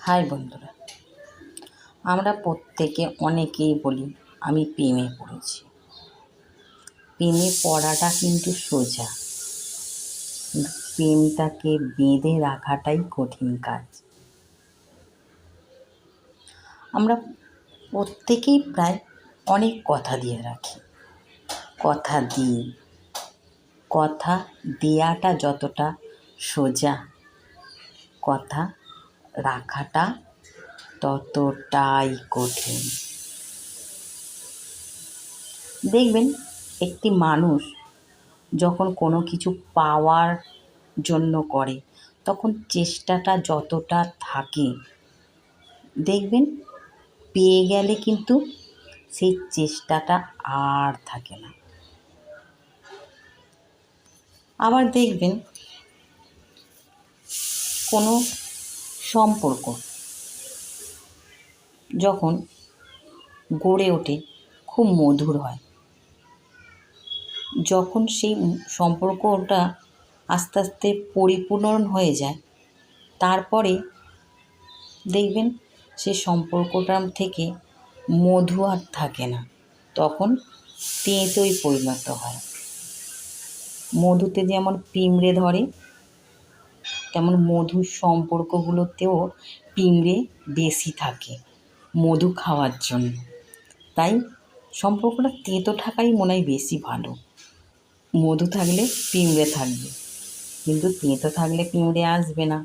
High বন্ধুরা, আমরা প্রত্যেকে অনেকেই বলি আমি প্রেমে পড়েছি। প্রেমে পড়াটা কিন্তু সোজা, কিন্তু প্রেমটাকে বেঁধে রাখাটাই কঠিন কাজ। আমরা প্রত্যেকেই প্রায় অনেক কথা দিয়ে রাখি, কথা দিই। কথা দেওয়াটা যতটা সোজা, কথা রাখাটা ততটাই কঠিন। দেখবেন, একটি মানুষ যখন কোনো কিছু পাওয়ার জন্য করে, তখন চেষ্টাটা যতটা থাকে, দেখবেন পেয়ে গেলে কিন্তু সেই চেষ্টাটা আর থাকে না। আবার দেখবেন কোনো সম্পর্ক যখন গড়ে ওঠে খুব মধুর হয়, যখন সেই সম্পর্কটা আস্তে আস্তে পরিপূর্ণ হয়ে যায়, তারপরে দেখবেন সে সম্পর্কটার থেকে মধু আর থাকে না, তখন তেঁতোয় পরিণত হয়। মধুতে যেমন পিঁমড়ে ধরে, তেমন মধুর সম্পর্কগুলোতেও পিঁমড়ে বেশি থাকে মধু খাওয়ার জন্য। তাই সম্পর্কটা তেঁতো থাকাই মনে হয় বেশি ভালো। মধু থাকলে পিঁমড়ে থাকবে, কিন্তু তেঁতো থাকলে পিঁমড়ে আসবে না।